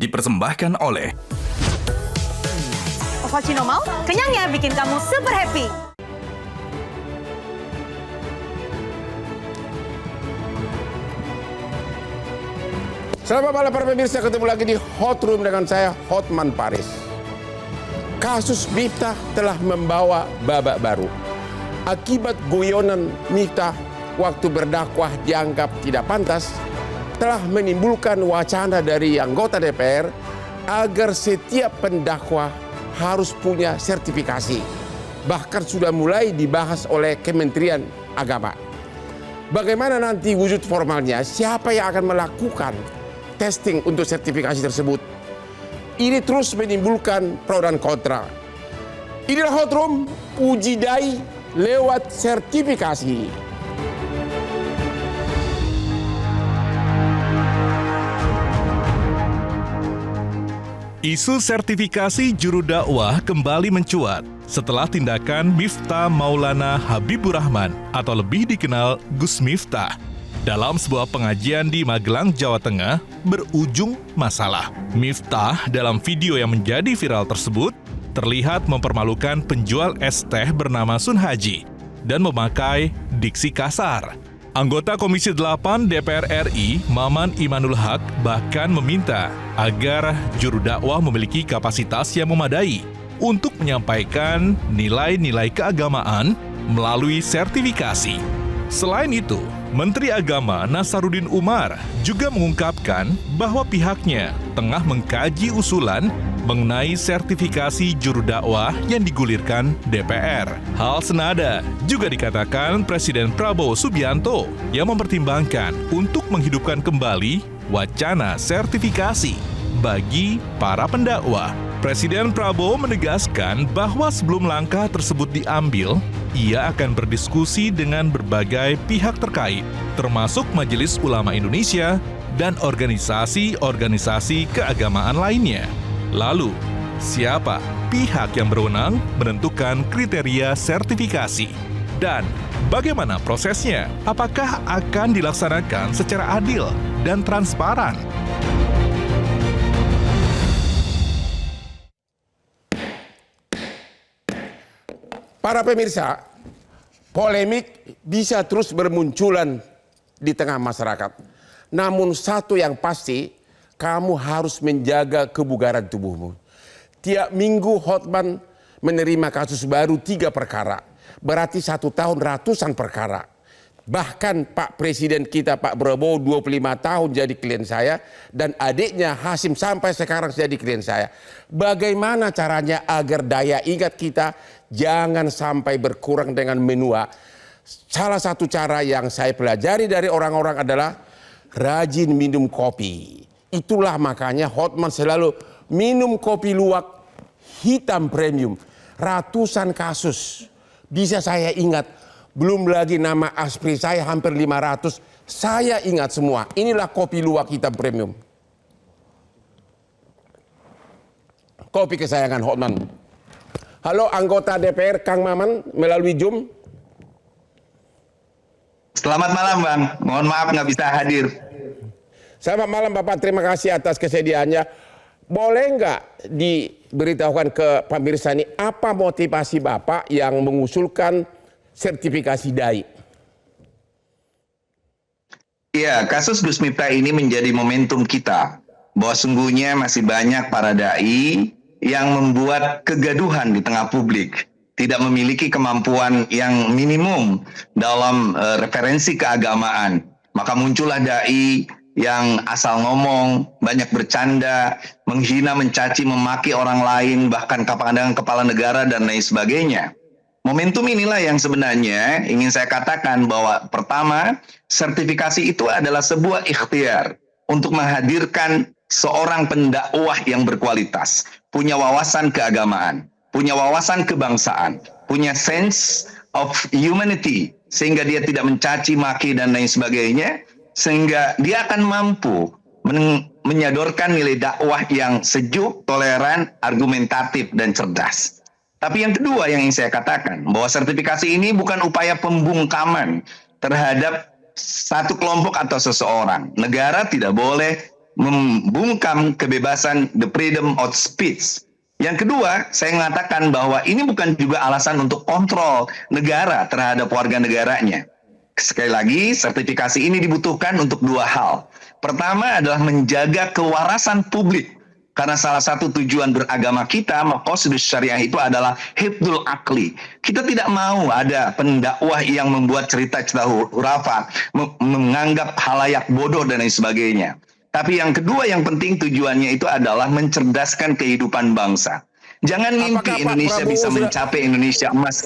dipersembahkan oleh Ovaltino mau? Kenyangnya bikin kamu super happy. Selamat malam para pemirsa, ketemu lagi di Hot Room dengan saya, Hotman Paris. Kasus Miftah telah membawa babak baru. Akibat guyonan Miftah waktu berdakwah dianggap tidak pantas, telah menimbulkan wacana dari anggota DPR agar setiap pendakwa harus punya sertifikasi. Bahkan sudah mulai dibahas oleh Kementerian Agama. Bagaimana nanti wujud formalnya, siapa yang akan melakukan testing untuk sertifikasi tersebut? Ini terus menimbulkan pro dan kontra. Inilah Hot Room, uji dai lewat sertifikasi. Isu sertifikasi juru dakwah kembali mencuat setelah tindakan Miftah Maulana Habibur Rahman atau lebih dikenal Gus Miftah dalam sebuah pengajian di Magelang, Jawa Tengah berujung masalah. Miftah dalam video yang menjadi viral tersebut terlihat mempermalukan penjual es teh bernama Sun Haji dan memakai diksi kasar. Anggota Komisi 8 DPR RI, Maman Imanul Haq, bahkan meminta agar juru dakwah memiliki kapasitas yang memadai untuk menyampaikan nilai-nilai keagamaan melalui sertifikasi. Selain itu, Menteri Agama Nasaruddin Umar juga mengungkapkan bahwa pihaknya tengah mengkaji usulan mengenai sertifikasi juru dakwah yang digulirkan DPR. Hal senada juga dikatakan Presiden Prabowo Subianto yang mempertimbangkan untuk menghidupkan kembali wacana sertifikasi bagi para pendakwah. Presiden Prabowo menegaskan bahwa sebelum langkah tersebut diambil, ia akan berdiskusi dengan berbagai pihak terkait, termasuk Majelis Ulama Indonesia dan organisasi-organisasi keagamaan lainnya. Lalu, siapa pihak yang berwenang menentukan kriteria sertifikasi? Dan bagaimana prosesnya? Apakah akan dilaksanakan secara adil dan transparan? Para pemirsa, polemik bisa terus bermunculan di tengah masyarakat. Namun satu yang pasti, kamu harus menjaga kebugaran tubuhmu. Tiap minggu Hotman menerima kasus baru 3 perkara. Berarti 1 tahun ratusan perkara. Bahkan Pak Presiden kita Pak Prabowo 25 tahun jadi klien saya. Dan adiknya Hasim sampai sekarang jadi klien saya. Bagaimana caranya agar daya ingat kita jangan sampai berkurang dengan menua? Salah satu cara yang saya pelajari dari orang-orang adalah rajin minum kopi. Itulah makanya Hotman selalu minum kopi luwak hitam premium. Ratusan kasus bisa saya ingat. Belum lagi nama aspri saya hampir 500. Saya ingat semua. Inilah kopi luwak hitam premium. Kopi kesayangan Hotman. Halo anggota DPR Kang Maman melalui Zoom. Selamat malam Bang, mohon maaf nggak bisa hadir. Selamat malam Bapak, terima kasih atas kesediaannya. Boleh nggak diberitahukan ke pemirsa ini apa motivasi Bapak yang mengusulkan sertifikasi DAI? Iya, kasus Gus Miftah ini menjadi momentum kita bahwa sungguhnya masih banyak para dai yang membuat kegaduhan di tengah publik, tidak memiliki kemampuan yang minimum dalam referensi keagamaan. Maka muncullah dai yang asal ngomong, banyak bercanda, menghina, mencaci, memaki orang lain, bahkan dengan kepala negara dan lain sebagainya. Momentum inilah yang sebenarnya ingin saya katakan bahwa pertama, sertifikasi itu adalah sebuah ikhtiar untuk menghadirkan seorang pendakwah yang berkualitas, punya wawasan keagamaan, punya wawasan kebangsaan, punya sense of humanity, sehingga dia tidak mencaci, maki, dan lain sebagainya, sehingga dia akan mampu menyodorkan nilai dakwah yang sejuk, toleran, argumentatif, dan cerdas. Tapi yang kedua yang ingin saya katakan, bahwa sertifikasi ini bukan upaya pembungkaman terhadap satu kelompok atau seseorang. Negara tidak boleh membungkam kebebasan the freedom of speech. Yang kedua, saya mengatakan bahwa ini bukan juga alasan untuk kontrol negara terhadap warga negaranya. Sekali lagi, sertifikasi ini dibutuhkan untuk dua hal. Pertama adalah menjaga kewarasan publik. Karena salah satu tujuan beragama kita, maqasidus syariah itu adalah hifdzul akli. Kita tidak mau ada pendakwah yang membuat cerita-cerita hurafat, menganggap halayak bodoh dan lain sebagainya. Tapi yang kedua yang penting tujuannya itu adalah mencerdaskan kehidupan bangsa. Jangan mimpi Apakah Pak Indonesia Prabowo bisa sudah- mencapai Indonesia emas.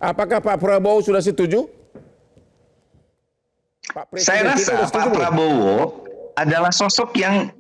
Apakah Pak Prabowo sudah setuju? Pak Saya Presiden kita rasa sudah setuju Pak belum? Prabowo adalah sosok yang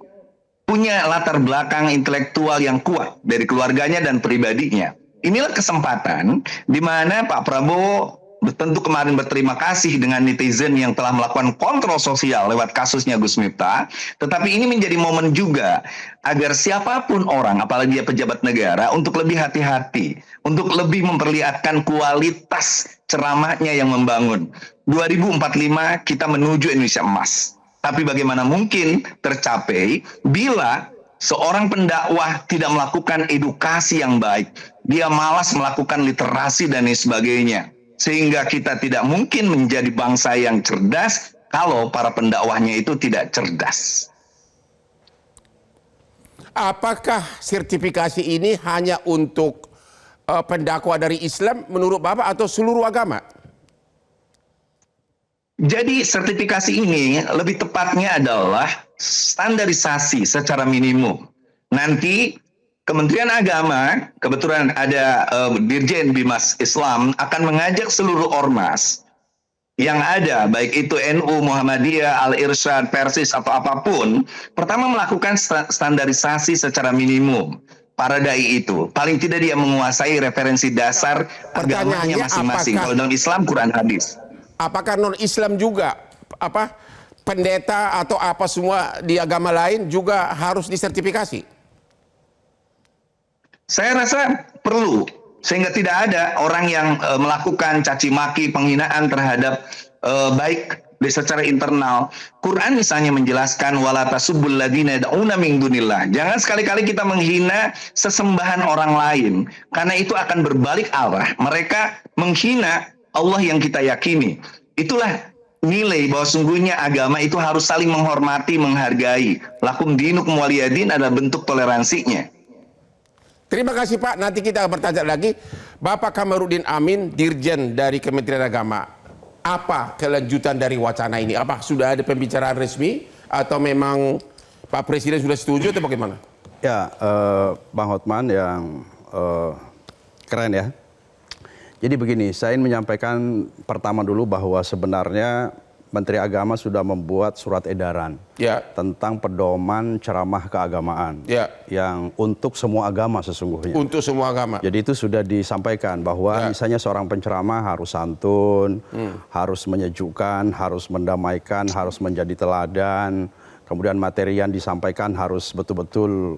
punya latar belakang intelektual yang kuat dari keluarganya dan pribadinya. Inilah kesempatan di mana Pak Prabowo tentu kemarin berterima kasih dengan netizen yang telah melakukan kontrol sosial lewat kasusnya Gus Miftah. Tetapi ini menjadi momen juga agar siapapun orang, apalagi dia pejabat negara, untuk lebih hati-hati, untuk lebih memperlihatkan kualitas ceramahnya yang membangun. 2045 kita menuju Indonesia emas. Tapi bagaimana mungkin tercapai bila seorang pendakwah tidak melakukan edukasi yang baik, dia malas melakukan literasi dan lain sebagainya. Sehingga kita tidak mungkin menjadi bangsa yang cerdas kalau para pendakwahnya itu tidak cerdas. Apakah sertifikasi ini hanya untuk pendakwa dari Islam menurut Bapak atau seluruh agama? Jadi sertifikasi ini lebih tepatnya adalah standarisasi secara minimum. Nanti Kementerian Agama, kebetulan ada Dirjen Bimas Islam, akan mengajak seluruh ormas yang ada, baik itu NU, Muhammadiyah, Al-Irsyad, Persis, atau apapun, pertama melakukan standarisasi secara minimum. Para dai itu, paling tidak dia menguasai referensi dasar agamanya Pertanyaannya, masing-masing. apakah- Kalau dalam Islam, Quran, hadis. Apakah non-Islam juga pendeta atau apa semua di agama lain juga harus disertifikasi? Saya rasa perlu, sehingga tidak ada orang yang melakukan caci maki, penghinaan terhadap baik secara internal. Quran misalnya menjelaskan wala tasubbul ladzina yad'una min dunillah. Jangan sekali-kali kita menghina sesembahan orang lain, karena itu akan berbalik arah. Mereka menghina Allah yang kita yakini. Itulah nilai bahwa sungguhnya agama itu harus saling menghormati, menghargai. Lakum dinukum waliyadin adalah bentuk toleransinya. Terima kasih Pak, nanti kita akan bertanya lagi. Bapak Kamarudin Amin, Dirjen dari Kementerian Agama. Apa kelanjutan dari wacana ini? Apa sudah ada pembicaraan resmi atau memang Pak Presiden sudah setuju atau bagaimana? Ya, Bang Hotman yang keren ya. Jadi begini, saya ingin menyampaikan pertama dulu bahwa sebenarnya Menteri Agama sudah membuat surat edaran tentang pedoman ceramah keagamaan yang untuk semua agama sesungguhnya. Untuk semua agama. Jadi itu sudah disampaikan bahwa misalnya seorang penceramah harus santun, harus menyejukkan, harus mendamaikan, harus menjadi teladan. Kemudian materi yang disampaikan harus betul-betul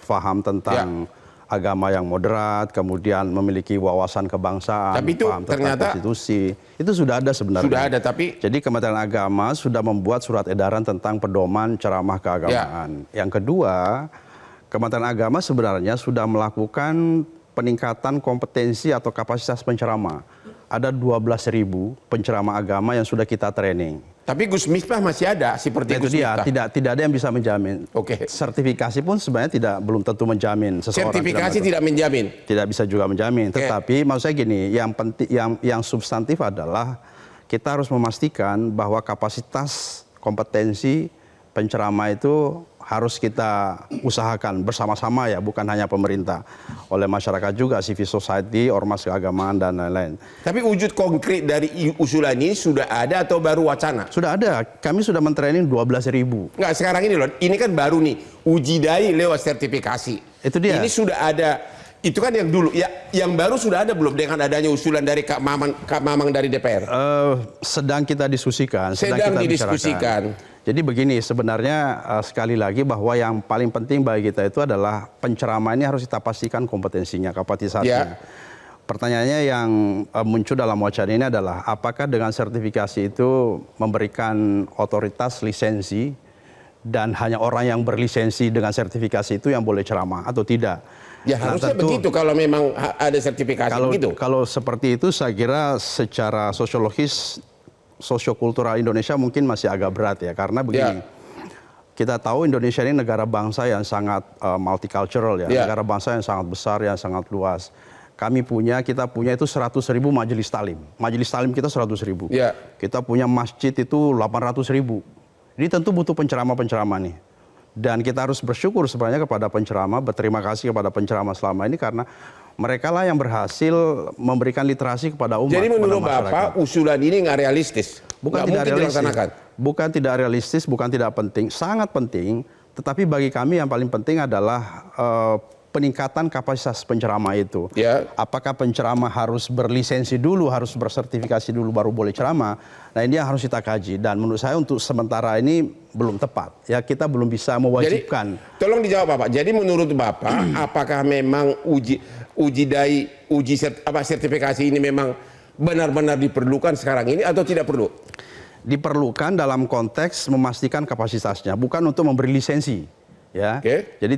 faham tentang agama yang moderat, kemudian memiliki wawasan kebangsaan, tapi itu paham tentang ternyata konstitusi. Itu sudah ada sebenarnya. Sudah ada, tapi jadi Kementerian Agama sudah membuat surat edaran tentang pedoman ceramah keagamaan. Yang kedua, Kementerian Agama sebenarnya sudah melakukan peningkatan kompetensi atau kapasitas penceramah. Ada 12.000 penceramah agama yang sudah kita training. Tapi Gus Miftah masih ada seperti Itu Gus dia, Miftah. tidak ada yang bisa menjamin. Sertifikasi pun sebenarnya belum tentu menjamin seseorang. Sertifikasi tidak menjamin. Tidak bisa juga menjamin. Tetapi maksud saya gini, yang penting, yang substantif adalah kita harus memastikan bahwa kapasitas kompetensi penceramah itu harus kita usahakan bersama-sama ya, bukan hanya pemerintah, oleh masyarakat juga, civil society, ormas keagamaan dan lain-lain. Tapi wujud konkret dari usulan ini sudah ada atau baru wacana? Sudah ada, kami sudah mentraining 12.000. Enggak, sekarang ini loh, ini kan baru nih, uji dai lewat sertifikasi. Itu dia. Ini sudah ada, itu kan yang dulu, ya yang baru sudah ada belum dengan adanya usulan dari Kak Mamang dari DPR? Sedang kita diskusikan. Sedang didiskusikan. Jadi begini, sebenarnya sekali lagi bahwa yang paling penting bagi kita itu adalah penceramah ini harus kita pastikan kompetensinya, kapasitasnya. Pertanyaannya yang muncul dalam wacana ini adalah apakah dengan sertifikasi itu memberikan otoritas lisensi dan hanya orang yang berlisensi dengan sertifikasi itu yang boleh ceramah atau tidak. Ya harusnya begitu kalau memang ada sertifikasi begitu. Kalau seperti itu saya kira secara sosiologis, sosiokultural Indonesia mungkin masih agak berat ya. Karena begini, kita tahu Indonesia ini negara bangsa yang sangat multicultural ya. Negara bangsa yang sangat besar, yang sangat luas. Kita punya itu 100.000 majelis talim. Majelis talim kita 100.000. Kita punya masjid itu 800.000. Ini tentu butuh penceramah-penceramah nih. Dan kita harus bersyukur sebenarnya kepada penceramah, berterima kasih kepada penceramah selama ini karena mereka lah yang berhasil memberikan literasi kepada umat. Jadi menurut Bapak usulan ini nggak realistis? Bukan tidak realistis. Bukan tidak realistis, bukan tidak penting. Sangat penting, tetapi bagi kami yang paling penting adalah peningkatan kapasitas penceramah itu. Apakah penceramah harus berlisensi dulu, harus bersertifikasi dulu baru boleh ceramah? Nah ini yang harus kita kaji dan menurut saya untuk sementara ini belum tepat. Ya kita belum bisa mewajibkan. Jadi, tolong dijawab Bapak. Jadi menurut Bapak, apakah memang sertifikasi ini memang benar-benar diperlukan sekarang ini atau tidak perlu? Diperlukan dalam konteks memastikan kapasitasnya, bukan untuk memberi lisensi. Ya, jadi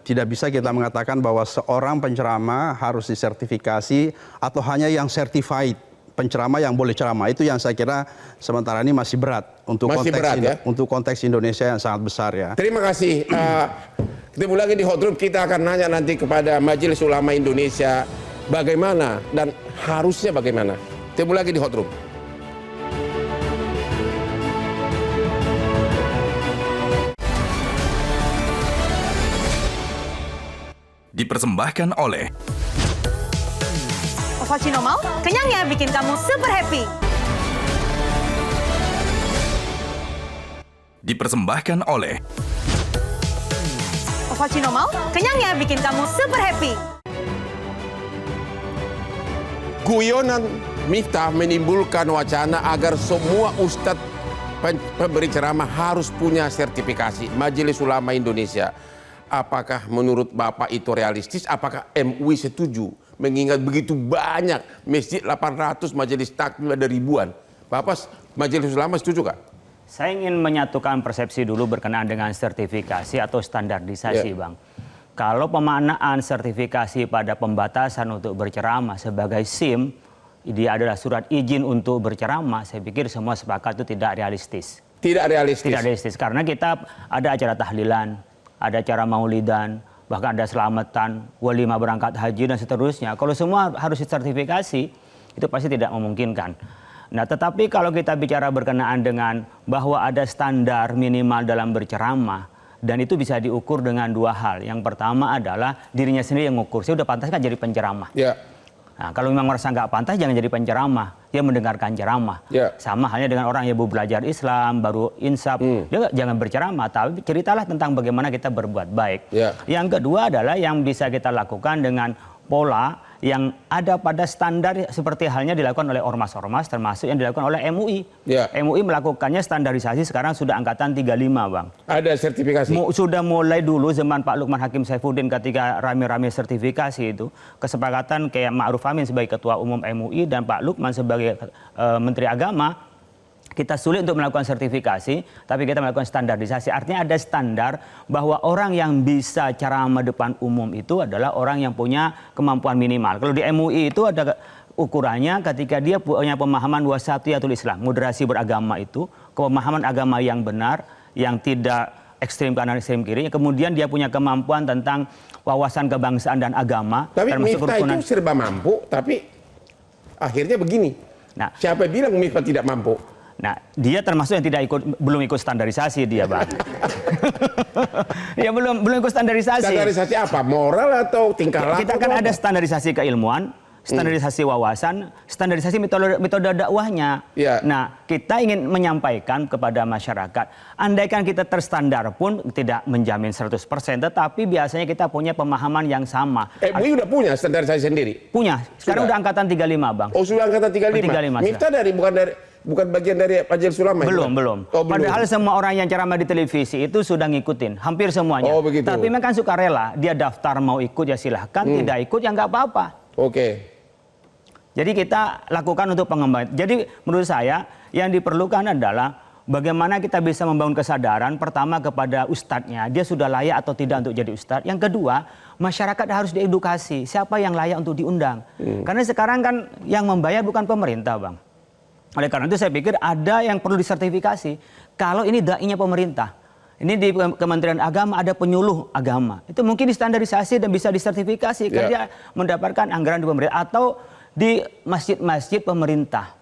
tidak bisa kita mengatakan bahwa seorang penceramah harus disertifikasi atau hanya yang certified penceramah yang boleh ceramah. Itu yang saya kira sementara ini masih berat untuk untuk konteks Indonesia yang sangat besar ya. Terima kasih. Ketemu lagi di Hot Room. Kita akan nanya nanti kepada Majelis Ulama Indonesia bagaimana dan harusnya bagaimana. Ketemu lagi di Hot Room. Dipersembahkan oleh Cappuccino mau? Kenyangnya bikin kamu super happy. Dipersembahkan oleh Cappuccino mau? Kenyangnya bikin kamu super happy. Guyonan Miftah menimbulkan wacana agar semua ustadz pemberi ceramah harus punya sertifikasi Majelis Ulama Indonesia. Apakah menurut Bapak itu realistis? Apakah MUI setuju? Mengingat begitu banyak masjid 800, majelis taklim ada ribuan. Bapak Majelis Ulama setuju Kak? Saya ingin menyatukan persepsi dulu berkenaan dengan sertifikasi atau standarisasi Bang. Kalau pemaknaan sertifikasi pada pembatasan untuk berceramah sebagai SIM, dia adalah surat izin untuk berceramah, saya pikir semua sepakat itu tidak realistis. Tidak realistis? Tidak realistis, karena kita ada acara tahlilan, ada acara maulidan, bahkan ada selamatan, walimah berangkat haji dan seterusnya. Kalau semua harus disertifikasi, itu pasti tidak memungkinkan. Nah, tetapi kalau kita bicara berkenaan dengan bahwa ada standar minimal dalam berceramah, dan itu bisa diukur dengan dua hal. Yang pertama adalah dirinya sendiri yang mengukur. Saya udah pantas kan jadi penceramah. Nah, kalau memang merasa nggak pantas, jangan jadi penceramah. Dia mendengarkan ceramah. Sama halnya dengan orang yang baru belajar Islam, baru insaf. Dia jangan berceramah, tapi ceritalah tentang bagaimana kita berbuat baik. Yang kedua adalah yang bisa kita lakukan dengan pola yang ada pada standar seperti halnya dilakukan oleh ormas-ormas, termasuk yang dilakukan oleh MUI. MUI melakukannya standarisasi sekarang sudah angkatan 35, Bang. Ada sertifikasi? Sudah mulai dulu zaman Pak Lukman Hakim Saifuddin ketika rame-rame sertifikasi itu. Kesepakatan kayak Ma'ruf Amin sebagai Ketua Umum MUI dan Pak Lukman sebagai Menteri Agama. Kita sulit untuk melakukan sertifikasi, tapi kita melakukan standarisasi. Artinya ada standar bahwa orang yang bisa ceramah depan umum itu adalah orang yang punya kemampuan minimal. Kalau di MUI itu ada ukurannya ketika dia punya pemahaman wasaqiyatul Islam, moderasi beragama itu, pemahaman agama yang benar, yang tidak ekstrem kanan ekstrem kiri. Kemudian dia punya kemampuan tentang wawasan kebangsaan dan agama. Tapi Miftah itu serba mampu, tapi akhirnya begini. Nah, siapa bilang Miftah tidak mampu? Nah, dia termasuk yang belum ikut standarisasi dia, Bang. Ya belum ikut standarisasi. Standarisasi apa? Moral atau tingkah laku? Kita kan ada standarisasi keilmuan, standarisasi wawasan, standarisasi metode dakwahnya. Nah, kita ingin menyampaikan kepada masyarakat, andaikan kita terstandar pun tidak menjamin 100%, tetapi biasanya kita punya pemahaman yang sama. MUI udah punya standarisasi sendiri? Punya. Sekarang udah angkatan 35, Bang. Oh, sudah angkatan 35? Miftah bukan bagian dari Majelis Ulama? Belum. Padahal semua orang yang ceramah di televisi itu sudah ngikutin, hampir semuanya. Oh, begitu. Tapi memang kan sukarela, dia daftar mau ikut ya silahkan, tidak ikut ya nggak apa-apa. Jadi kita lakukan untuk pengembangan. Jadi menurut saya yang diperlukan adalah bagaimana kita bisa membangun kesadaran pertama kepada ustadznya, dia sudah layak atau tidak untuk jadi ustadz. Yang kedua, masyarakat harus diedukasi siapa yang layak untuk diundang. Karena sekarang kan yang membayar bukan pemerintah, Bang. Oleh karena itu saya pikir ada yang perlu disertifikasi. Kalau ini dai-nya pemerintah, ini di Kementerian Agama ada penyuluh agama. Itu mungkin distandarisasi dan bisa disertifikasi karena dia mendapatkan anggaran di pemerintah atau di masjid-masjid pemerintah.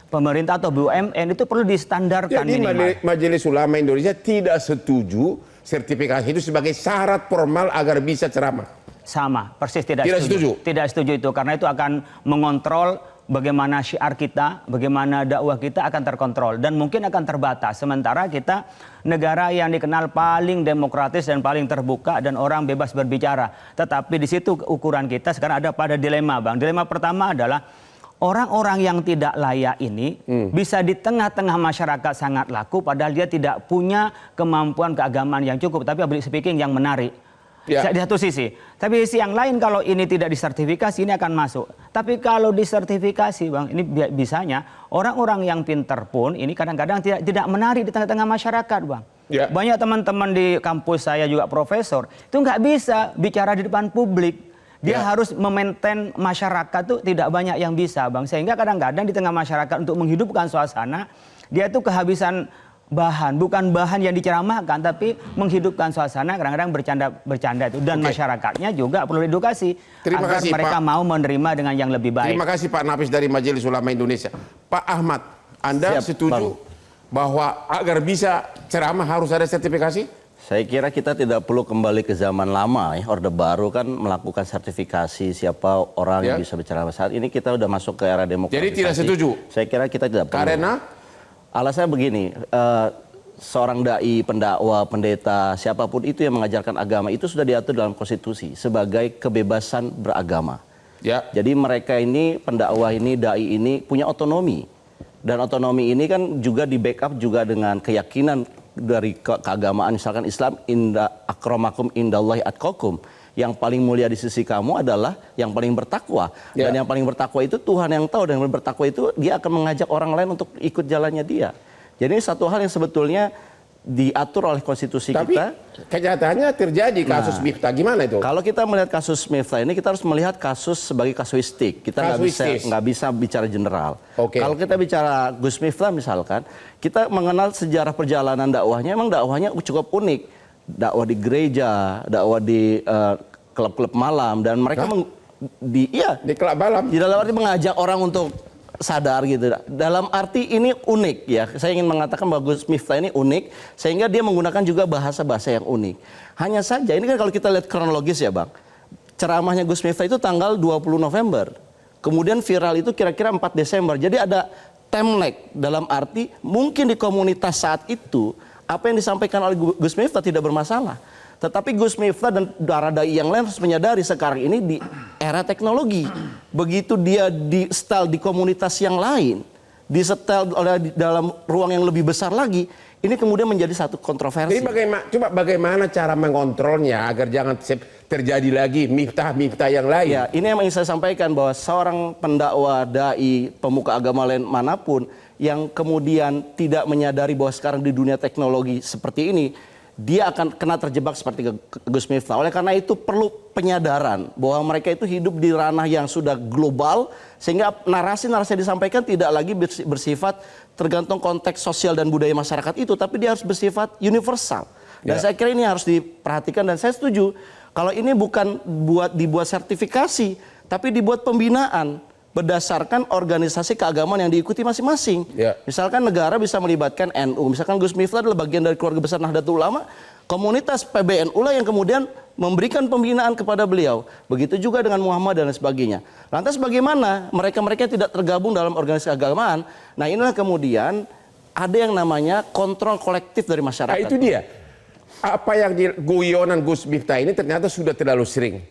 Pemerintah atau BUMN itu perlu distandarkan. Jadi Majelis Ulama Indonesia tidak setuju sertifikasi itu sebagai syarat formal agar bisa ceramah. Sama, persis tidak setuju. Tidak setuju itu karena itu akan mengontrol bagaimana syiar kita, bagaimana dakwah kita akan terkontrol dan mungkin akan terbatas. Sementara kita negara yang dikenal paling demokratis dan paling terbuka dan orang bebas berbicara. Tetapi di situ ukuran kita sekarang ada pada dilema, Bang. Dilema pertama adalah orang-orang yang tidak layak ini bisa di tengah-tengah masyarakat sangat laku padahal dia tidak punya kemampuan keagamaan yang cukup tapi public speaking yang menarik. Di satu sisi. Tapi sisi yang lain kalau ini tidak disertifikasi ini akan masuk. Tapi kalau disertifikasi, Bang, ini bisanya orang-orang yang pintar pun ini kadang-kadang tidak menarik di tengah-tengah masyarakat, Bang. Banyak teman-teman di kampus saya juga profesor, itu nggak bisa bicara di depan publik. Dia harus memaintain masyarakat tuh tidak banyak yang bisa, Bang. Sehingga kadang-kadang di tengah masyarakat untuk menghidupkan suasana, dia tuh kehabisan bahan, bukan bahan yang diceramahkan tapi menghidupkan suasana kadang-kadang bercanda itu dan masyarakatnya juga perlu edukasi agar mereka mau menerima dengan yang lebih baik. Terima kasih Pak Nafis dari Majelis Ulama Indonesia. Pak Ahmad, Anda setuju bahwa agar bisa ceramah harus ada sertifikasi? Saya kira kita tidak perlu kembali ke zaman lama ya. Orde Baru kan melakukan sertifikasi siapa orang yang bisa bicara. Saat ini kita udah masuk ke era demokrasi. Jadi tidak setuju? Saya kira kita tidak perlu. Karena? Alasannya begini, seorang dai, pendakwa, pendeta, siapapun itu yang mengajarkan agama itu sudah diatur dalam konstitusi sebagai kebebasan beragama. Jadi mereka ini, pendakwa ini, dai ini punya otonomi. Dan otonomi ini kan juga di backup juga dengan keyakinan dari keagamaan. Misalkan Islam, inda akramakum indallahi atqakum. Yang paling mulia di sisi kamu adalah yang paling bertakwa. Dan yang paling bertakwa itu Tuhan yang tahu. Dan yang bertakwa itu dia akan mengajak orang lain untuk ikut jalannya dia. Jadi satu hal yang sebetulnya diatur oleh konstitusi kita. Tapi kenyataannya terjadi kasus Miftah. Gimana itu? Kalau kita melihat kasus Miftah ini, kita harus melihat kasus sebagai kasuistik. Kita nggak bisa bicara general. Kalau kita bicara Gus Miftah misalkan, kita mengenal sejarah perjalanan dakwahnya. Emang dakwahnya cukup unik. Dakwah di gereja, dakwah di klub-klub malam, dan mereka di klub malam. Di dalam arti mengajak orang untuk sadar gitu. Dalam arti ini unik ya. Saya ingin mengatakan bahwa Gus Miftah ini unik sehingga dia menggunakan juga bahasa-bahasa yang unik. Hanya saja ini kan kalau kita lihat kronologis ya, Bang. Ceramahnya Gus Miftah itu tanggal 20 November. Kemudian viral itu kira-kira 4 Desember. Jadi ada time lag dalam arti mungkin di komunitas saat itu apa yang disampaikan oleh Gus Miftah tidak bermasalah. Tetapi Gus Miftah dan para dai yang lain harus menyadari sekarang ini di era teknologi. Begitu dia di-setel di komunitas yang lain, di-setel dalam ruang yang lebih besar lagi, ini kemudian menjadi satu kontroversi. Jadi bagaimana cara mengontrolnya agar jangan terjadi lagi Miftah yang lain? Ya, ini yang ingin saya sampaikan bahwa seorang pendakwa, dai, pemuka agama lain manapun yang kemudian tidak menyadari bahwa sekarang di dunia teknologi seperti ini, dia akan kena terjebak seperti Gus Miftah. Oleh karena itu perlu penyadaran bahwa mereka itu hidup di ranah yang sudah global, sehingga narasi-narasi yang disampaikan tidak lagi bersifat tergantung konteks sosial dan budaya masyarakat itu, tapi dia harus bersifat universal. Dan saya kira ini harus diperhatikan, dan saya setuju kalau ini bukan dibuat sertifikasi, tapi dibuat pembinaan berdasarkan organisasi keagamaan yang diikuti masing-masing. Misalkan negara bisa melibatkan NU, misalkan Gus Miftah adalah bagian dari keluarga besar Nahdlatul Ulama, komunitas PBNU lah yang kemudian memberikan pembinaan kepada beliau. Begitu juga dengan Muhammad dan sebagainya. Lantas bagaimana mereka-mereka tidak tergabung dalam organisasi keagamaan? Nah inilah kemudian ada yang namanya kontrol kolektif dari masyarakat. Nah, itu dia. Apa yang di guyonan Gus Miftah ini ternyata sudah terlalu sering.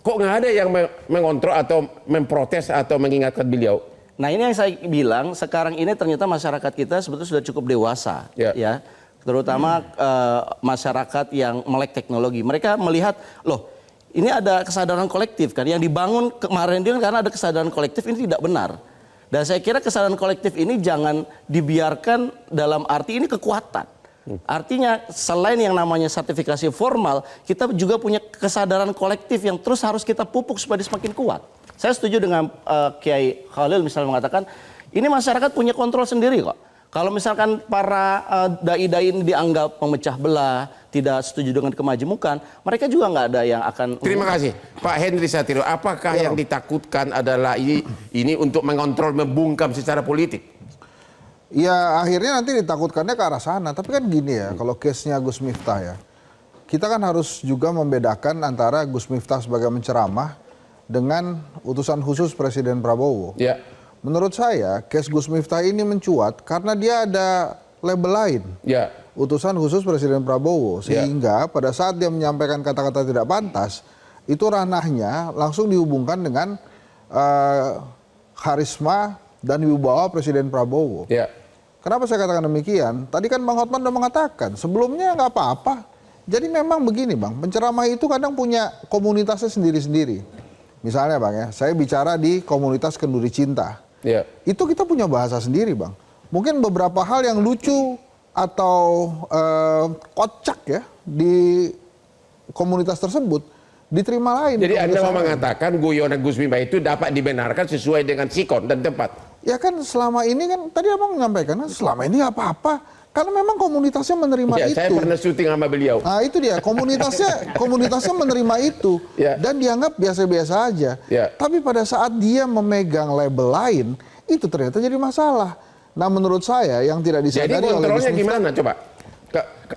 Kok nggak ada yang mengontrol atau memprotes atau mengingatkan beliau? Nah ini yang saya bilang, sekarang ini ternyata masyarakat kita sebetulnya sudah cukup dewasa, ya. Terutama masyarakat yang melek teknologi. Mereka melihat, loh ini ada kesadaran kolektif kan, yang dibangun kemarin itu karena ada kesadaran kolektif, ini tidak benar. Dan saya kira kesadaran kolektif ini jangan dibiarkan dalam arti ini kekuatan. Artinya selain yang namanya sertifikasi formal, kita juga punya kesadaran kolektif yang terus harus kita pupuk supaya dia semakin kuat. Saya setuju dengan Kiai Khalil misalnya mengatakan, ini masyarakat punya kontrol sendiri kok. Kalau misalkan para dai-dai ini dianggap memecah belah, tidak setuju dengan kemajemukan, mereka juga nggak ada yang akan... Terima kasih. Pak Henry Satrio, apakah yang ditakutkan adalah ini untuk mengontrol, membungkam secara politik? Ya akhirnya nanti ditakutkannya ke arah sana. Tapi kan gini ya, kalau case-nya Gus Miftah ya, kita kan harus juga membedakan antara Gus Miftah sebagai penceramah dengan utusan khusus Presiden Prabowo. Ya. Menurut saya, case Gus Miftah ini mencuat karena dia ada label lain. Ya. Utusan khusus Presiden Prabowo. Sehingga pada saat dia menyampaikan kata-kata tidak pantas, itu ranahnya langsung dihubungkan dengan karisma dan wibawa Presiden Prabowo. Ya. Kenapa saya katakan demikian? Tadi kan Bang Hotman udah mengatakan, sebelumnya nggak apa-apa. Jadi memang begini Bang, penceramah itu kadang punya komunitasnya sendiri-sendiri. Misalnya Bang ya, saya bicara di komunitas Kenduri Cinta. Ya. Itu kita punya bahasa sendiri Bang. Mungkin beberapa hal yang lucu atau kocak ya di komunitas tersebut diterima lain. Jadi Anda mau mengatakan guyonan Gus Miftah itu dapat dibenarkan sesuai dengan sikon dan tempat? Ya kan selama ini kan, tadi Abang menyampaikan, selama ini nggak apa-apa. Karena memang komunitasnya menerima Ya, itu. saya pernah syuting sama beliau. Nah itu dia, komunitasnya menerima itu. Ya. Dan dianggap biasa-biasa aja. Ya. Tapi pada saat dia memegang label lain, itu ternyata jadi masalah. Nah menurut saya yang tidak Jadi disadari oleh kontrolnya Gus Miftah. gimana coba?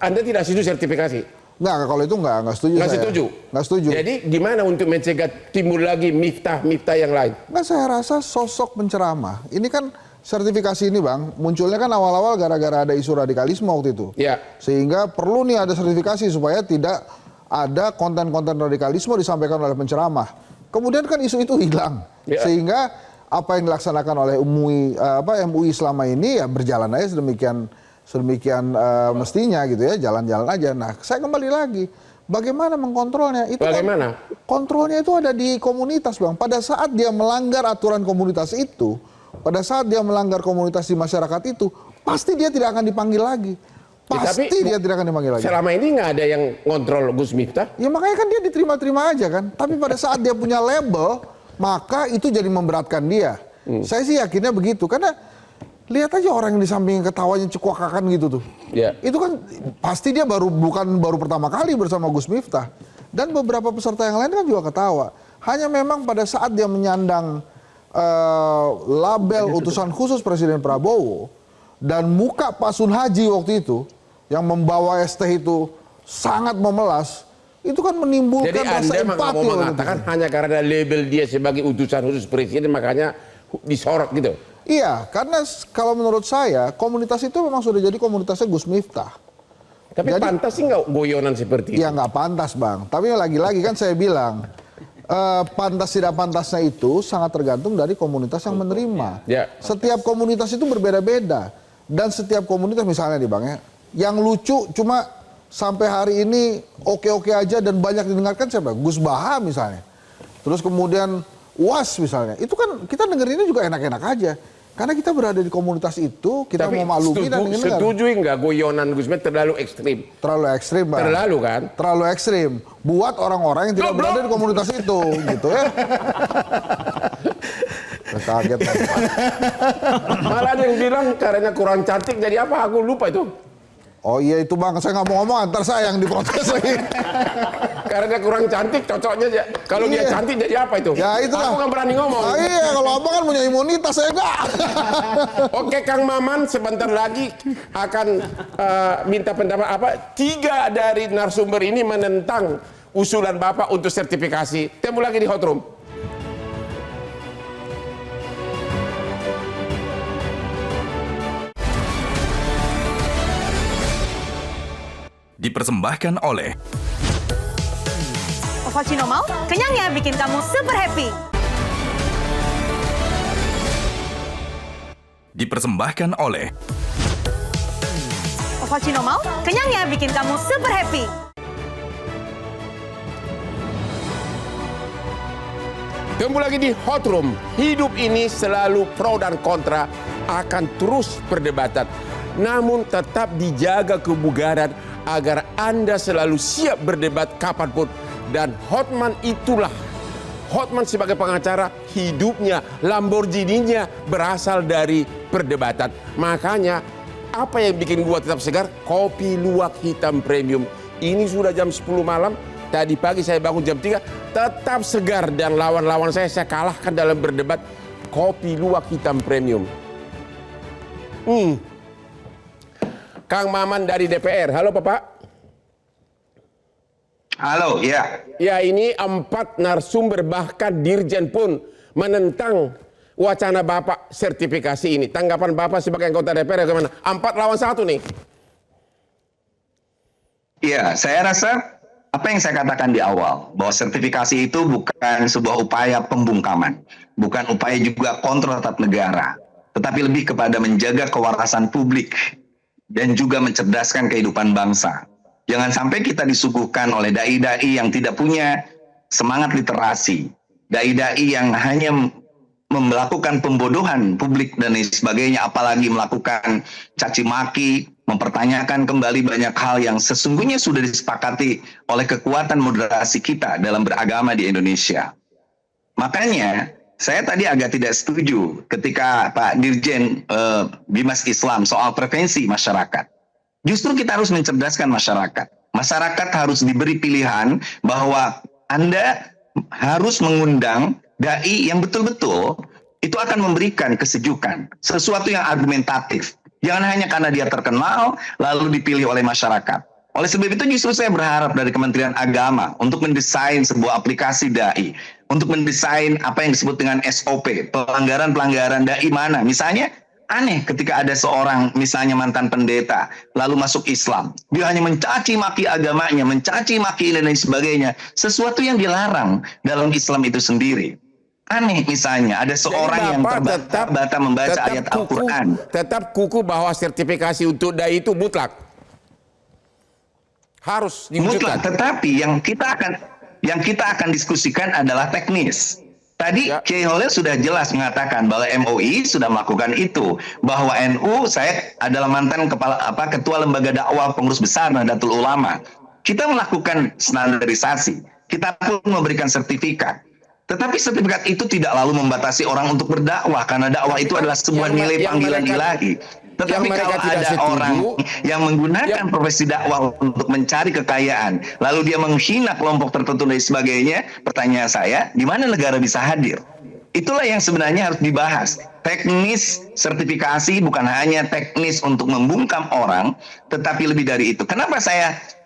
Anda tidak setuju sertifikasi? Nggak, kalau itu nggak setuju Nggak saya. setuju? Nggak setuju. Jadi gimana untuk mencegah timbul lagi Miftah yang lain? Nggak, saya rasa sosok penceramah. Ini kan sertifikasi ini Bang, munculnya kan awal-awal gara-gara ada isu radikalisme waktu itu. Ya. Sehingga perlu nih ada sertifikasi supaya tidak ada konten-konten radikalisme disampaikan oleh penceramah. Kemudian kan isu itu hilang. Ya. Sehingga apa yang dilaksanakan oleh MUI selama ini ya berjalan aja sedemikian mestinya gitu ya, jalan-jalan aja. Nah, saya kembali lagi, bagaimana mengkontrolnya? Itu Bagaimana? Kan, kontrolnya itu ada di komunitas Bang. Pada saat dia melanggar aturan komunitas itu, pada saat dia melanggar komunitas di masyarakat itu, pasti dia tidak akan dipanggil lagi. Pasti dia tidak akan dipanggil lagi. Selama ini nggak ada yang ngontrol Gus Miftah? Ya makanya kan dia diterima-terima aja kan. Tapi pada saat dia punya label, maka itu jadi memberatkan dia. Saya sih yakinnya begitu. Karena lihat aja orang yang di samping ketawanya cekuakakan gitu tuh. Ya. Itu kan pasti dia bukan baru pertama kali bersama Gus Miftah. Dan beberapa peserta yang lain kan juga ketawa. Hanya memang pada saat dia menyandang label utusan khusus Presiden Prabowo dan muka Pak Sun Haji waktu itu yang membawa ST itu sangat memelas, itu kan menimbulkan Jadi rasa Anda empati. mau mengatakan hanya karena label dia sebagai utusan khusus Presiden makanya disorot gitu? Iya, karena kalau menurut saya komunitas itu memang sudah jadi komunitasnya Gus Miftah. Tapi Jadi, pantas sih nggak goyonan seperti itu? Ya nggak pantas Bang, tapi lagi-lagi kan saya bilang pantas tidak pantasnya itu sangat tergantung dari komunitas yang menerima. Ya. Setiap komunitas itu berbeda-beda. Dan setiap komunitas misalnya nih Bang ya, yang lucu cuma sampai hari ini oke-oke aja dan banyak didengarkan siapa? Gus Baha misalnya. Terus kemudian UAS misalnya. Itu kan kita dengerinnya juga enak-enak aja. Karena kita berada di komunitas itu, kita Tapi mau maklumi dan ingin dengar. setuju nggak goyonan Gus Miftah terlalu ekstrim? Terlalu ekstrim Bang. Terlalu kan? Terlalu ekstrim. Buat orang-orang yang tidak Goblok. berada di komunitas itu gitu ya. Kaget Bang. Malah ada yang bilang karena kurang cantik jadi apa? Aku lupa itu. Oh iya itu Bang, saya nggak mau ngomong, antar saya yang diprotes lagi. Karena kurang cantik cocoknya aja. Kalau dia Iya. cantik jadi apa itu? Ya itulah. Aku nggak berani ngomong. Ah, iya, kalau Abang kan punya imunitas, saya enggak. Oke Kang Maman, sebentar lagi akan minta pendapat apa? 3 dari narasumber ini menentang usulan Bapak untuk sertifikasi. Temu lagi di Hot Room. Dipersembahkan oleh Ovaltino mau? Kenyangnya bikin kamu super happy. Dipersembahkan oleh Ovaltino mau? Kenyangnya bikin kamu super happy. Kembali lagi di Hot Room. Hidup ini selalu pro dan kontra, akan terus perdebatan. Namun tetap dijaga kebugaran agar Anda selalu siap berdebat kapanpun. Dan Hotman itulah, Hotman sebagai pengacara, hidupnya, Lamborghini-nya berasal dari perdebatan. Makanya apa yang bikin gua tetap segar? Kopi luwak hitam premium. Ini sudah jam 10 malam. Tadi pagi saya bangun jam 3, tetap segar, dan lawan-lawan saya kalahkan dalam berdebat. Kopi luwak hitam premium. Kang Maman dari DPR. Halo Bapak. Halo, ya. Ya, ini 4 narasumber, bahkan Dirjen pun menentang wacana Bapak sertifikasi ini. Tanggapan Bapak sebagai anggota DPR bagaimana? 4 lawan 1 nih. Ya, saya rasa apa yang saya katakan di awal, bahwa sertifikasi itu bukan sebuah upaya pembungkaman, bukan upaya juga kontrol terhadap negara, tetapi lebih kepada menjaga kewarasan publik dan juga mencerdaskan kehidupan bangsa. Jangan sampai kita disuguhkan oleh dai-dai yang tidak punya semangat literasi, dai-dai yang hanya melakukan pembodohan publik dan lain sebagainya, apalagi melakukan caci maki, mempertanyakan kembali banyak hal yang sesungguhnya sudah disepakati oleh kekuatan moderasi kita dalam beragama di Indonesia. Makanya saya tadi agak tidak setuju ketika Pak Dirjen Bimas Islam soal prevensi masyarakat. Justru kita harus mencerdaskan masyarakat. Masyarakat harus diberi pilihan bahwa Anda harus mengundang dai yang betul-betul itu akan memberikan kesejukan, sesuatu yang argumentatif. Jangan hanya karena dia terkenal lalu dipilih oleh masyarakat. Oleh sebab itu justru saya berharap dari Kementerian Agama untuk mendesain sebuah aplikasi dai, untuk mendesain apa yang disebut dengan SOP, pelanggaran-pelanggaran dai mana. Misalnya aneh ketika ada seorang misalnya mantan pendeta lalu masuk Islam, dia hanya mencaci maki agamanya, mencaci maki dan lain sebagainya, sesuatu yang dilarang dalam Islam itu sendiri. Aneh misalnya ada seorang yang terbata-bata membaca ayat Al-Quran. Tetap kuku bahwa sertifikasi untuk dai itu mutlak. Harus diwujudkan. Mutlak, tetapi yang kita akan diskusikan adalah teknis. Tadi Kiai Holil sudah jelas mengatakan bahwa MUI sudah melakukan itu, bahwa NU, saya adalah mantan ketua lembaga dakwah pengurus besar Nahdlatul Ulama. Kita melakukan standarisasi, kita pun memberikan sertifikat. Tetapi sertifikat itu tidak lalu membatasi orang untuk berdakwah, karena dakwah itu adalah sebuah nilai panggilan ilahi. Tetapi kalau ada orang yang menggunakan profesi dakwah untuk mencari kekayaan, lalu dia menghina kelompok tertentu dan sebagainya, pertanyaan saya, di mana negara bisa hadir? Itulah yang sebenarnya harus dibahas. Teknis sertifikasi bukan hanya teknis untuk membungkam orang, tetapi lebih dari itu. Kenapa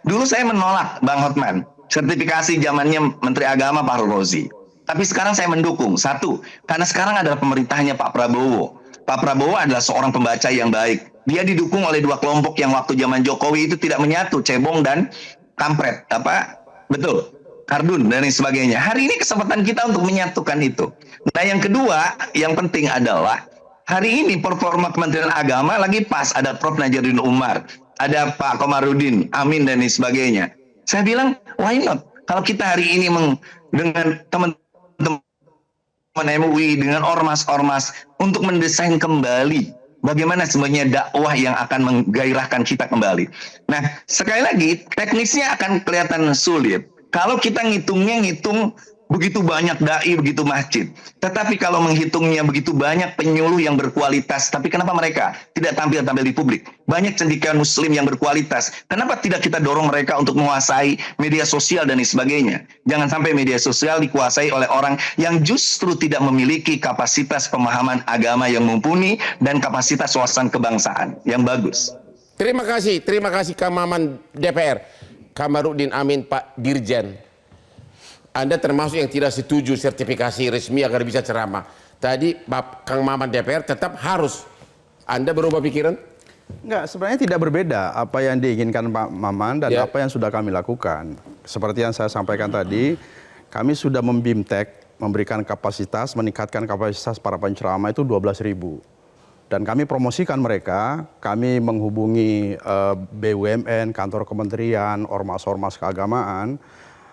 dulu saya menolak Bang Hotman, sertifikasi zamannya Menteri Agama Pak Rozi. Tapi sekarang saya mendukung. Satu, karena sekarang adalah pemerintahnya Pak Prabowo. Pak Prabowo adalah seorang pembaca yang baik. Dia didukung oleh 2 kelompok yang waktu zaman Jokowi itu tidak menyatu, cebong dan kampret. Betul, kardun dan lain sebagainya. Hari ini kesempatan kita untuk menyatukan itu. Nah, yang kedua, yang penting adalah hari ini performa Kementerian Agama lagi pas. Ada Prof. Najaruddin Umar, ada Pak Komarudin Amin dan lain sebagainya. Saya bilang, why not? Kalau kita hari ini dengan teman-teman MUI, dengan ormas-ormas untuk mendesain kembali bagaimana sebenarnya dakwah yang akan menggairahkan kita kembali. Nah, sekali lagi teknisnya akan kelihatan sulit kalau kita ngitung begitu banyak dai, begitu masjid. Tetapi kalau menghitungnya begitu banyak penyuluh yang berkualitas, tapi kenapa mereka tidak tampil di publik? Banyak cendekiawan muslim yang berkualitas. Kenapa tidak kita dorong mereka untuk menguasai media sosial dan sebagainya? Jangan sampai media sosial dikuasai oleh orang yang justru tidak memiliki kapasitas pemahaman agama yang mumpuni dan kapasitas wawasan kebangsaan yang bagus. Terima kasih Kang Maman DPR. Kamarudin Amin, Pak Dirjen. Anda termasuk yang tidak setuju sertifikasi resmi agar bisa ceramah. Tadi Kang Maman DPR tetap harus. Anda berubah pikiran? Enggak, sebenarnya tidak berbeda apa yang diinginkan Pak Maman dan apa yang sudah kami lakukan. Seperti yang saya sampaikan tadi, kami sudah membimtek, memberikan kapasitas, meningkatkan kapasitas para penceramah itu 12.000. Dan kami promosikan mereka, kami menghubungi BUMN, kantor kementerian, ormas-ormas keagamaan,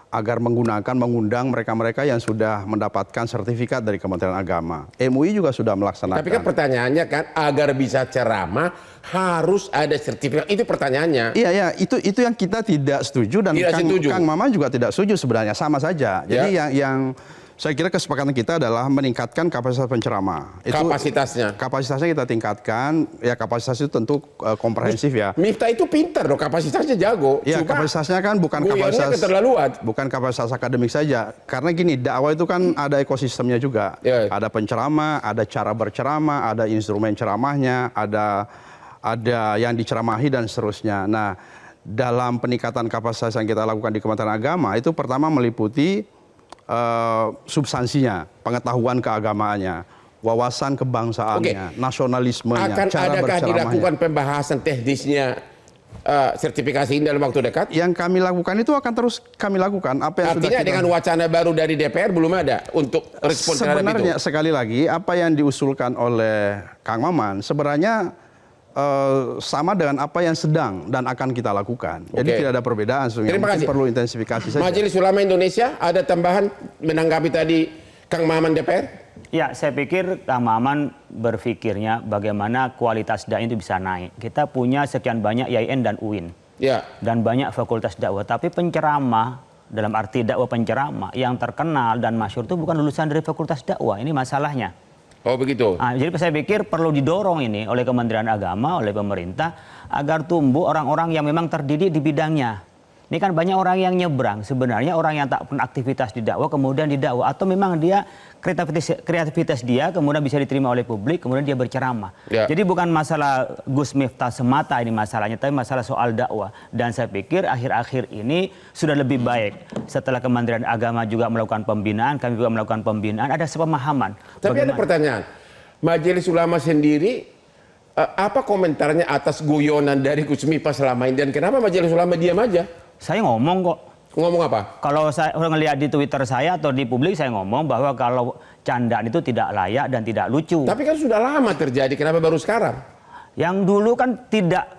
agar mengundang mereka-mereka yang sudah mendapatkan sertifikat dari Kementerian Agama. MUI juga sudah melaksanakan. Tapi kan pertanyaannya kan, agar bisa ceramah harus ada sertifikat. Itu pertanyaannya. Iya, itu yang kita tidak setuju dan Kang Maman juga tidak setuju sebenarnya, sama saja. Jadi yang saya kira kesepakatan kita adalah meningkatkan kapasitas penceramah. Kapasitasnya kita tingkatkan, ya kapasitas itu tentu komprehensif ya. Miftah itu pintar loh, kapasitasnya jago. Ya, kapasitasnya kan bukan kapasitas akademik saja. Karena gini, dakwah itu kan ada ekosistemnya juga. Ya. Ada penceramah, ada cara berceramah, ada instrumen ceramahnya, ada yang diceramahi dan seterusnya. Nah, dalam peningkatan kapasitas yang kita lakukan di Kementerian Agama itu pertama meliputi substansinya, pengetahuan keagamaannya, wawasan kebangsaannya, nasionalismenya, cara adakah berceramahnya. dilakukan pembahasan teknisnya sertifikasi ini dalam waktu dekat? Yang kami lakukan itu akan terus kami lakukan. Artinya dengan wacana baru dari DPR belum ada untuk respon terhadap itu? Sebenarnya sekali lagi apa yang diusulkan oleh Kang Maman sebenarnya sama dengan apa yang sedang dan akan kita lakukan. Jadi tidak ada perbedaan. Terima kasih. Perlu intensifikasi saja. Majelis Ulama Indonesia ada tambahan menanggapi tadi Kang Maman DPR? Ya, saya pikir Kang Maman berpikirnya bagaimana kualitas dakwah itu bisa naik. Kita punya sekian banyak IAIN dan UIN. Ya. Dan banyak fakultas dakwah. Tapi penceramah, dalam arti dakwah penceramah, yang terkenal dan masyhur itu bukan lulusan dari fakultas dakwah. Ini masalahnya. Oh begitu. Nah, jadi saya pikir perlu didorong ini oleh Kementerian Agama, oleh pemerintah, agar tumbuh orang-orang yang memang terdidik di bidangnya. Ini kan banyak orang yang nyebrang, sebenarnya orang yang tak pernah aktivitas di dakwah kemudian didakwah, atau memang dia kreativitas dia kemudian bisa diterima oleh publik, kemudian dia berceramah. Ya. Jadi bukan masalah Gus Miftah semata ini masalahnya, tapi masalah soal dakwah. Dan saya pikir akhir-akhir ini sudah lebih baik. Setelah Kementerian Agama juga melakukan pembinaan, kami juga melakukan pembinaan, ada sepemahaman. Tapi ada pertanyaan, Majelis Ulama sendiri, apa komentarnya atas guyonan dari Gus Miftah selama ini, dan kenapa Majelis Ulama diam aja? Saya ngomong kok. Ngomong apa? Kalau saya ngelihat di Twitter saya atau di publik, saya ngomong bahwa kalau candaan itu tidak layak dan tidak lucu. Tapi kan sudah lama terjadi, kenapa baru sekarang? Yang dulu kan tidak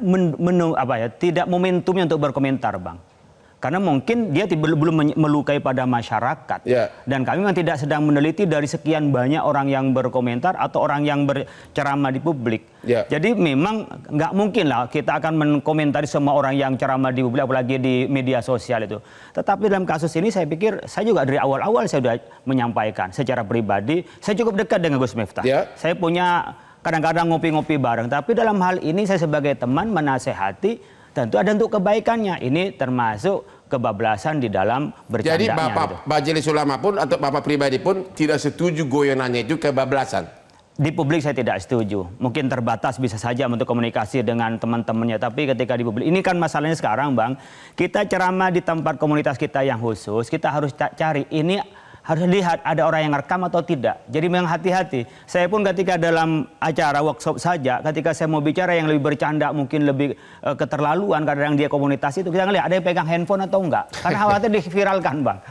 tidak momentumnya untuk berkomentar, Bang. Karena mungkin dia belum melukai pada masyarakat. Ya. Dan kami memang tidak sedang meneliti dari sekian banyak orang yang berkomentar atau orang yang berceramah di publik. Ya. Jadi memang nggak mungkin lah kita akan menkomentari semua orang yang ceramah di publik, apalagi di media sosial itu. Tetapi dalam kasus ini saya pikir, saya juga dari awal-awal saya sudah menyampaikan secara pribadi, saya cukup dekat dengan Gus Miftah. Ya. Saya punya kadang-kadang ngopi-ngopi bareng. Tapi dalam hal ini saya sebagai teman menasehati, tentu ada untuk kebaikannya. Ini termasuk kebablasan di dalam bercandanya. Jadi Bapak Majelis Ulama pun atau Bapak pribadi pun tidak setuju goyonannya itu kebablasan? Di publik saya tidak setuju. Mungkin terbatas bisa saja untuk komunikasi dengan teman-temannya. Tapi ketika di publik, ini kan masalahnya sekarang, Bang. Kita ceramah di tempat komunitas kita yang khusus, kita harus cari ini, harus lihat ada orang yang rekam atau tidak. Jadi memang hati-hati. Saya pun ketika dalam acara workshop saja, ketika saya mau bicara yang lebih bercanda, mungkin lebih keterlaluan, kadang dia komunitas itu, kita ngelihat ada yang pegang handphone atau enggak. Karena khawatir diviralkan, Bang.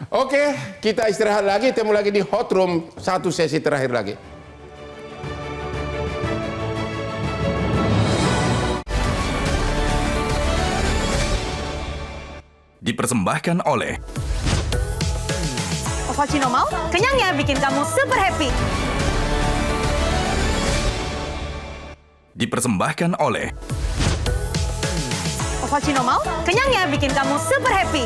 Oke, kita istirahat lagi, temu lagi di Hot Room, satu sesi terakhir lagi. Dipersembahkan oleh Ovaltino mau? Kenyangnya bikin kamu super happy. Dipersembahkan oleh Ovaltino mau? Kenyangnya bikin kamu super happy.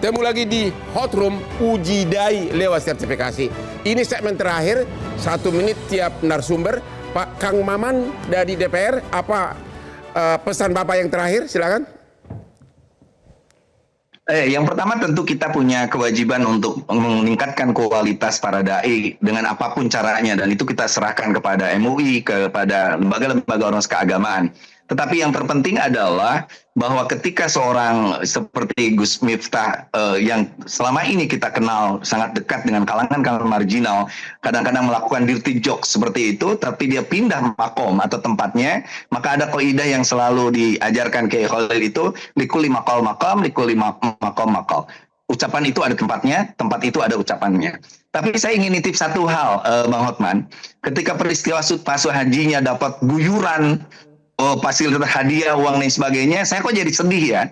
Temu lagi di Hot Room, uji dai lewat sertifikasi. Ini segmen terakhir, 1 menit tiap narasumber. Pak Kang Maman dari DPR, apa pesan Bapak yang terakhir? Silakan. Yang pertama tentu kita punya kewajiban untuk meningkatkan kualitas para dai dengan apapun caranya, dan itu kita serahkan kepada MUI, kepada lembaga-lembaga ormas keagamaan. Tetapi yang terpenting adalah bahwa ketika seorang seperti Gus Miftah yang selama ini kita kenal sangat dekat dengan kalangan marginal, kadang-kadang melakukan dirty jokes seperti itu, tapi dia pindah makom atau tempatnya, maka ada kaidah yang selalu diajarkan Kiai Khalil itu, likuli makal makam, likuli makom makal. Ucapan itu ada tempatnya, tempat itu ada ucapannya. Tapi saya ingin nitip satu hal, Bang Hotman. Ketika peristiwa Pasuh Hajinya dapat guyuran fasilitas hadiah, uang dan sebagainya, saya kok jadi sedih ya.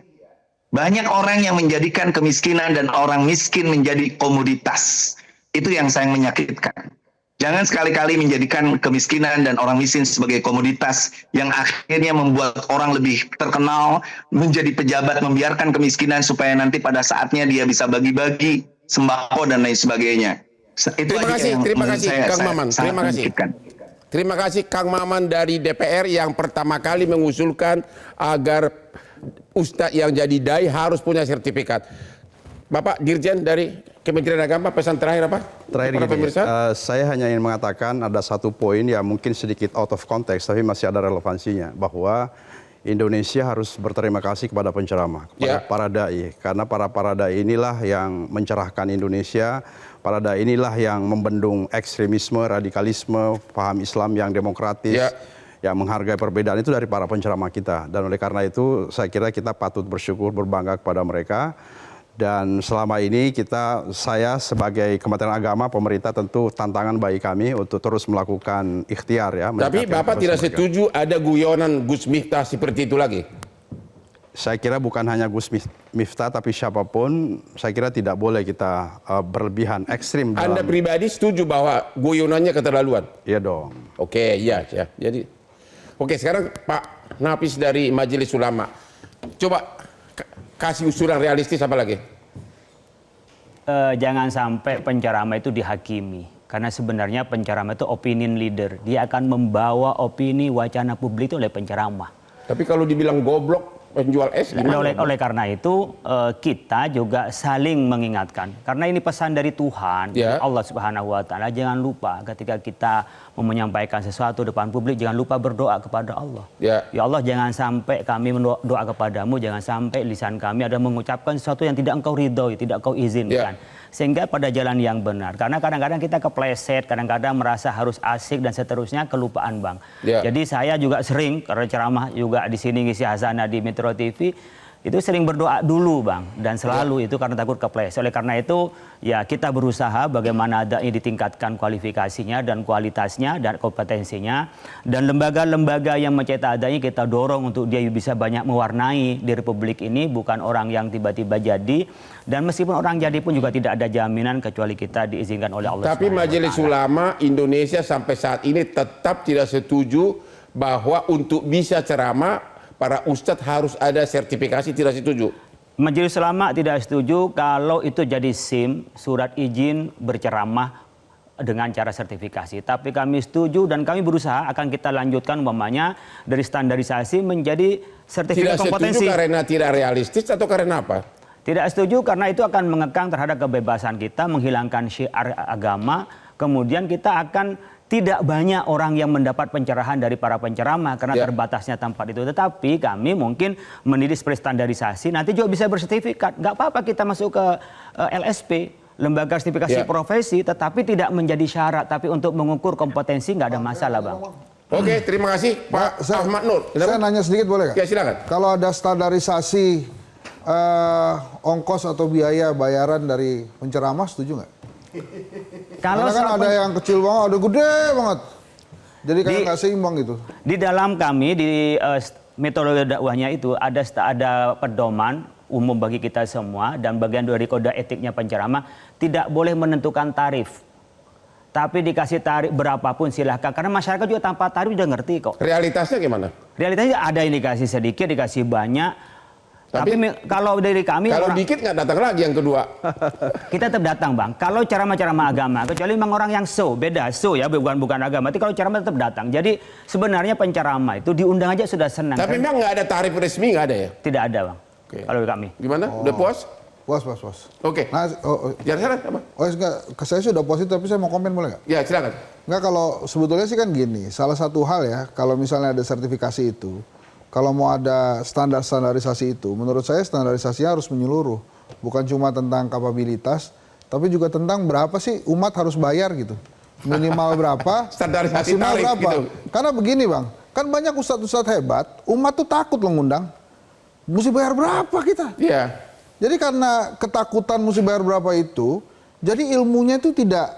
Banyak orang yang menjadikan kemiskinan dan orang miskin menjadi komoditas. Itu yang saya menyakitkan. Jangan sekali-kali menjadikan kemiskinan dan orang miskin sebagai komoditas yang akhirnya membuat orang lebih terkenal, menjadi pejabat, membiarkan kemiskinan supaya nanti pada saatnya dia bisa bagi-bagi sembako dan lain sebagainya. Itu Terima kasih Kang Maman. Terima kasih Kang Maman dari DPR yang pertama kali mengusulkan agar Ustadz yang jadi dai harus punya sertifikat. Bapak Dirjen dari Kementerian Agama, pesan terakhir apa? Terakhir Para gini, pemirsa? saya hanya ingin mengatakan ada satu poin yang mungkin sedikit out of context, tapi masih ada relevansinya, bahwa Indonesia harus berterima kasih kepada penceramah, kepada para dai, karena para dai inilah yang mencerahkan Indonesia, para dai inilah yang membendung ekstremisme, radikalisme, paham Islam yang demokratis, yang menghargai perbedaan itu dari para penceramah kita. Dan oleh karena itu saya kira kita patut bersyukur, berbangga kepada mereka. Dan selama ini saya sebagai Kementerian Agama, pemerintah tentu tantangan bagi kami untuk terus melakukan ikhtiar ya. Tapi Bapak tidak setuju ada guyonan Gus Miftah seperti itu lagi? Saya kira bukan hanya Gus Miftah, tapi siapapun, saya kira tidak boleh kita berlebihan, ekstrim. Anda pribadi setuju bahwa guyonannya keterlaluan? Iya dong. Oke, iya. Jadi, oke, sekarang Pak Nafis dari Majelis Ulama, coba kasih usulan realistis apa lagi? Jangan sampai penceramah itu dihakimi. Karena sebenarnya penceramah itu opinion leader. Dia akan membawa opini wacana publik itu oleh penceramah. Tapi kalau dibilang goblok, penjual es gimana? Oleh karena itu kita juga saling mengingatkan. Karena ini pesan dari Tuhan, Allah Subhanahu wa Ta'ala. Jangan lupa ketika kita menyampaikan sesuatu depan publik, jangan lupa berdoa kepada Allah. Ya Allah, jangan sampai kami berdoa kepadamu, jangan sampai lisan kami ada mengucapkan sesuatu yang tidak engkau ridhoi, tidak engkau izinkan. Sehingga pada jalan yang benar. Karena kadang-kadang kita kepleset, kadang-kadang merasa harus asik dan seterusnya, kelupaan Bang. Jadi saya juga sering, karena ceramah juga di sini ngisi Hasanah di Metro TV, itu sering berdoa dulu Bang, dan selalu itu karena takut kepleset. Oleh karena itu ya kita berusaha bagaimana dai ditingkatkan kualifikasinya dan kualitasnya dan kompetensinya, dan lembaga-lembaga yang mencetak dai kita dorong untuk dia bisa banyak mewarnai di Republik ini, bukan orang yang tiba-tiba jadi, dan meskipun orang jadi pun juga tidak ada jaminan kecuali kita diizinkan oleh Allah. Tapi Majelis Ulama Indonesia sampai saat ini tetap tidak setuju bahwa untuk bisa ceramah para ustadz harus ada sertifikasi, tidak setuju. Majelis Ulama tidak setuju kalau itu jadi SIM, surat izin berceramah dengan cara sertifikasi. Tapi kami setuju dan kami berusaha akan kita lanjutkan umpamanya dari standarisasi menjadi sertifikat kompetensi. Tidak setuju karena tidak realistis atau karena apa? Tidak setuju karena itu akan mengekang terhadap kebebasan kita, menghilangkan syiar agama, kemudian kita akan tidak banyak orang yang mendapat pencerahan dari para penceramah karena terbatasnya tempat itu. Tetapi kami mungkin mendidik seperti standarisasi, nanti juga bisa bersertifikat. Nggak apa-apa kita masuk ke LSP, lembaga sertifikasi profesi, tetapi tidak menjadi syarat. Tapi untuk mengukur kompetensi nggak ada masalah Bang. Oke, terima kasih Pak Ahmad Nur. Saya nanya sedikit boleh nggak? Ya silakan. Kalau ada standarisasi ongkos atau biaya bayaran dari penceramah, setuju nggak? Karena kan ada yang kecil banget, ada gede banget. Jadi kayak nggak seimbang gitu. Di dalam kami, di metode dakwahnya itu ada pedoman umum bagi kita semua, dan bagian dari kode etiknya penceramah tidak boleh menentukan tarif. Tapi dikasih tarif berapapun silahkan, karena masyarakat juga tanpa tarif udah ngerti kok. Realitasnya gimana? Realitasnya ada yang dikasih sedikit, dikasih banyak. Tapi kalau dari kami, kalau dikit nggak datang lagi yang kedua. Kita tetap datang Bang. Kalau ceramah-ceramah agama, kecuali memang orang yang beda ya, bukan agama. Tapi kalau ceramah tetap datang. Jadi sebenarnya penceramah itu diundang aja sudah senang. Tapi memang nggak ada tarif resmi, nggak ada ya? Tidak ada Bang. Kalau dari kami. Gimana? Udah puas? Puas. Oke. Nah, silakan apa? Saya sudah puas itu, tapi saya mau komen boleh nggak? Ya silakan. Nggak, kalau sebetulnya sih kan gini. Salah satu hal ya, kalau misalnya ada sertifikasi itu, kalau mau ada standarisasi itu, menurut saya standarisasinya harus menyeluruh. Bukan cuma tentang kapabilitas, tapi juga tentang berapa sih umat harus bayar gitu. Minimal berapa, standarisasi maksimal tarif berapa. gitu. Karena begini Bang, kan banyak ustadz-ustadz hebat, umat tuh takut loh ngundang. Mesti bayar berapa kita? Iya. Jadi karena ketakutan mesti bayar berapa itu, jadi ilmunya itu tidak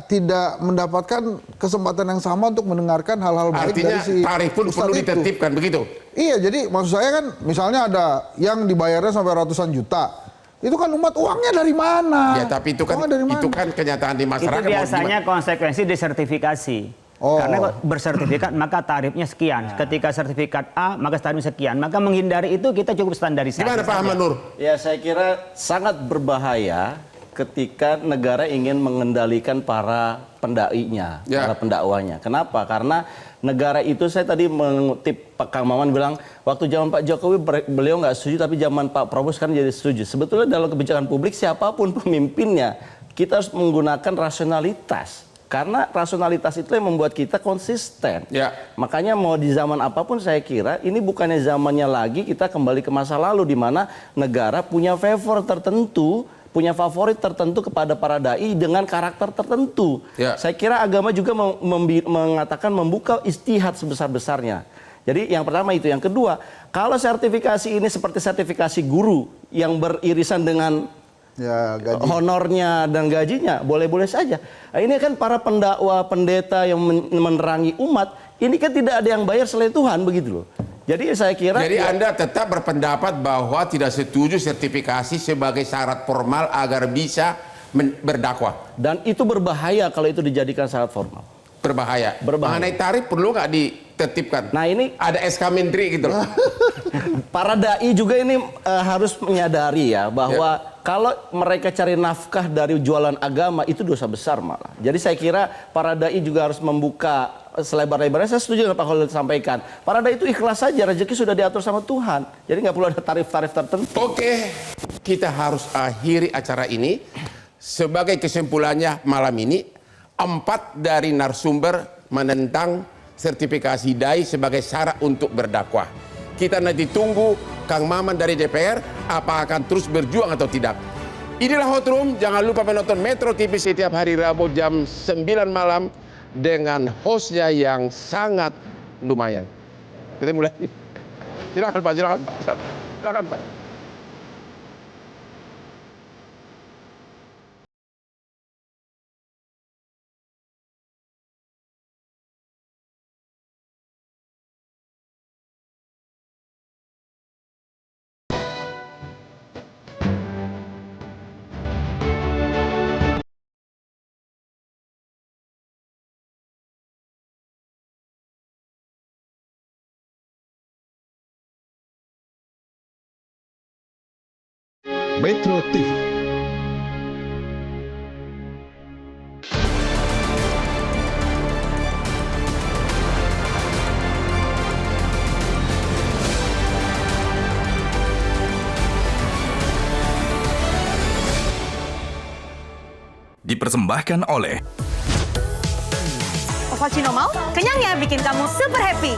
tidak mendapatkan kesempatan yang sama untuk mendengarkan hal-hal baik Artinya dari si tarif pun ustadz perlu itu. ditertibkan begitu. Iya, jadi maksud saya kan misalnya ada yang dibayarnya sampai ratusan juta. Itu kan umat uangnya dari mana? Ya, tapi itu kan Uangnya dari mana? itu kan kenyataan di Itu masyarakat. mau biasanya gimana? konsekuensi disertifikasi. Oh. Karena kalau bersertifikat maka tarifnya sekian. Ketika sertifikat A maka tarifnya sekian. Maka menghindari itu kita cukup standarisasi. Gimana Pak saja. Ahmad Nur? Ya, saya kira sangat berbahaya ketika negara ingin mengendalikan para pendainya, Ya. para pendakwanya. Kenapa? Karena negara itu, saya tadi mengutip Pak Kang Maman bilang, waktu zaman Pak Jokowi beliau nggak setuju, tapi zaman Pak Prabowo sekarang jadi setuju. Sebetulnya dalam kebijakan publik siapapun pemimpinnya, kita harus menggunakan rasionalitas. Karena rasionalitas itu yang membuat kita konsisten. Ya. Makanya mau di zaman apapun saya kira ini bukannya zamannya lagi kita kembali ke masa lalu di mana negara punya favor tertentu, punya favorit tertentu kepada para dai dengan karakter tertentu. Ya. Saya kira agama juga mengatakan membuka istihad sebesar-besarnya. Jadi yang pertama itu. Yang kedua, kalau sertifikasi ini seperti sertifikasi guru yang beririsan dengan Ya, gaji. honornya dan gajinya, boleh-boleh saja. Nah, ini kan para pendakwa, pendeta yang menerangi umat, ini kan tidak ada yang bayar selain Tuhan, begitu loh. Jadi saya kira... Jadi Anda tetap berpendapat bahwa tidak setuju sertifikasi sebagai syarat formal agar bisa berdakwah. Dan itu berbahaya kalau itu dijadikan syarat formal. Berbahaya. Berbahaya. Mengenai tarif perlu nggak ditertibkan? Nah, ini Ada SK Menteri gitu loh. para dai juga ini harus menyadari ya bahwa kalau mereka cari nafkah dari jualan agama itu dosa besar malah. Jadi saya kira para dai juga harus membuka selebar-lebarnya. Saya setuju dengan Pak Khalil sampaikan. Para dai itu ikhlas saja, rezeki sudah diatur sama Tuhan. Jadi nggak perlu ada tarif-tarif tertentu. Oke, kita harus akhiri acara ini. Sebagai kesimpulannya malam ini, 4 dari narasumber menentang sertifikasi dai sebagai syarat untuk berdakwah. Kita nanti tunggu Kang Maman dari DPR apa akan terus berjuang atau tidak. Inilah Hot Room, jangan lupa menonton Metro TV setiap hari Rabu jam 9 malam dengan hostnya yang sangat lumayan. Kita mulai. Silakan Pak, silakan. Silakan Pak. Metro TV. Dipersembahkan oleh Ovaltino mau, kenyangnya bikin kamu super happy.